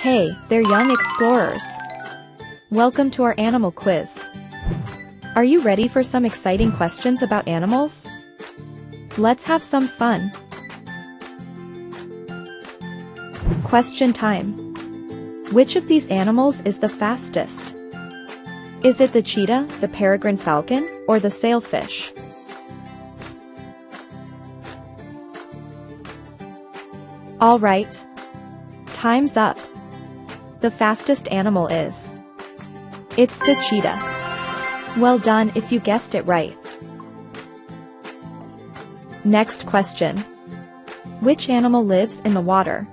Hey, they're young explorers. Welcome to our animal quiz. Are you ready for some exciting questions about animals? Let's have some fun. Question time. Which of these animals is the fastest? Is it the cheetah, the peregrine falcon, or the sailfish? All right. Time's up. The fastest animal is. It's the cheetah. Well done if you guessed it right. Next question. Which animal lives in the water?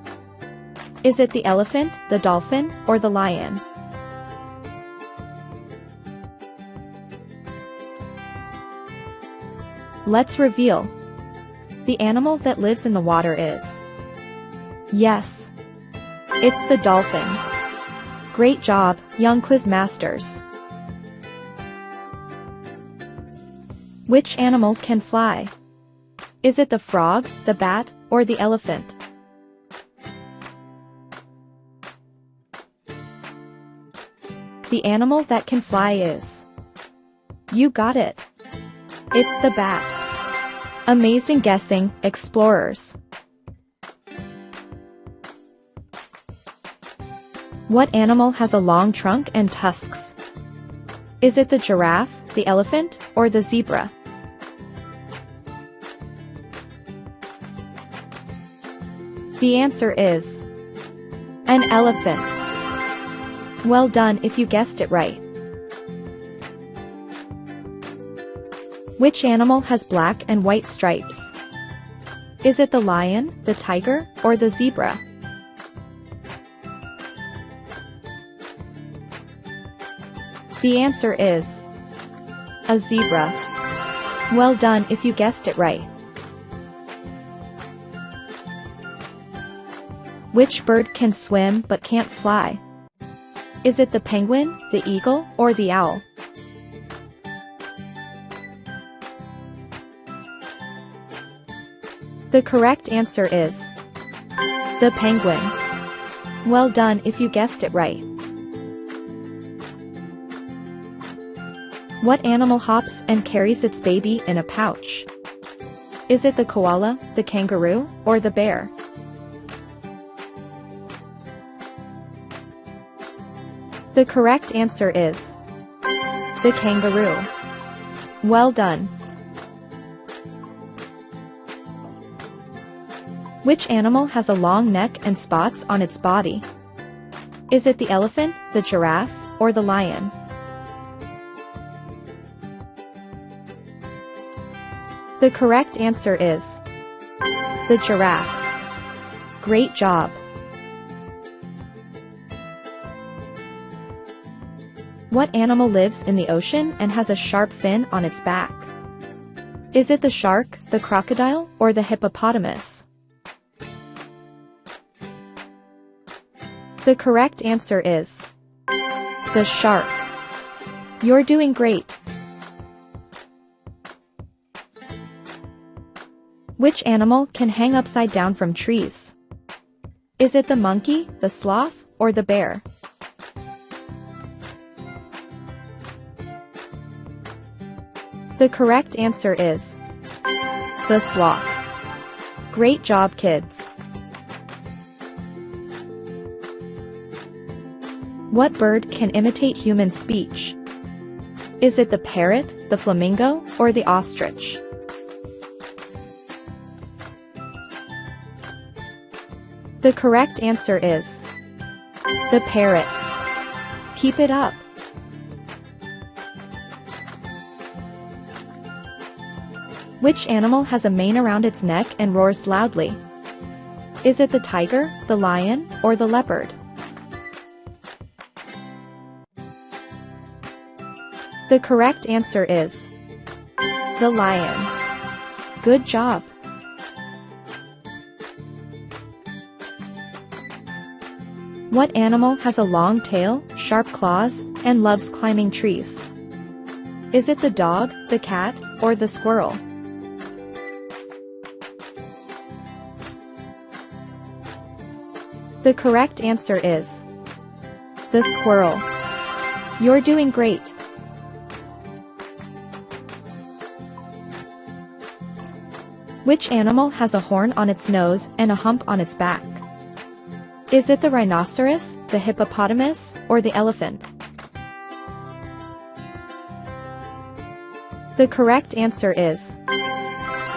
Is it the elephant, the dolphin, or the lion? Let's reveal. The animal that lives in the water is. Yes. It's the dolphin. Great job, young quiz masters. Which animal can fly? Is it the frog, the bat, or the elephant? The animal that can fly is. You got it. It's the bat. Amazing guessing, explorers. What animal has a long trunk and tusks? Is it the giraffe, the elephant, or the zebra? The answer is an elephant. Well done if you guessed it right. Which animal has black and white stripes? Is it the lion, the tiger, or the zebra? The answer is a zebra. Well done if you guessed it right. Which bird can swim but can't fly? Is it the penguin, the eagle, or the owl? The correct answer is the penguin. Well done if you guessed it right. What animal hops and carries its baby in a pouch? Is it the koala, the kangaroo, or the bear? The correct answer is the kangaroo. Well done. Which animal has a long neck and spots on its body? Is it the elephant, the giraffe, or the lion? The correct answer is the giraffe. Great job. What animal lives in the ocean and has a sharp fin on its back? Is it the shark, the crocodile, or the hippopotamus? The correct answer is the shark. You're doing great. Which animal can hang upside down from trees? Is it the monkey, the sloth, or the bear? The correct answer is the sloth. Great job, kids. What bird can imitate human speech? Is it the parrot, the flamingo, or the ostrich? The correct answer is the parrot. Keep it up. Which animal has a mane around its neck and roars loudly? Is it the tiger, the lion, or the leopard? The correct answer is the lion. Good job. What animal has a long tail, sharp claws, and loves climbing trees? Is it the dog, the cat, or the squirrel? The correct answer is the squirrel. You're doing great. Which animal has a horn on its nose and a hump on its back? Is it the rhinoceros, the hippopotamus, or the elephant? The correct answer is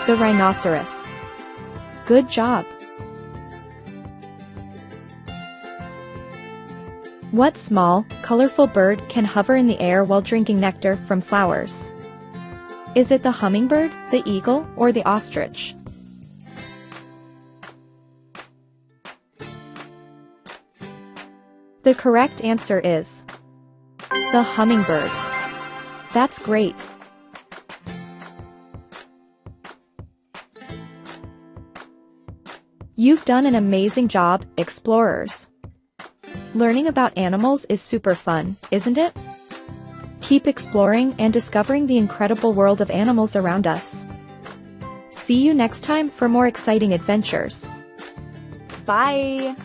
the rhinoceros. Good job. What small, colorful bird can hover in the air while drinking nectar from flowers? Is it the hummingbird, the eagle, or the ostrich? The correct answer is the hummingbird. That's great. You've done an amazing job, explorers. Learning about animals is super fun, isn't it? Keep exploring and discovering the incredible world of animals around us. See you next time for more exciting adventures. Bye!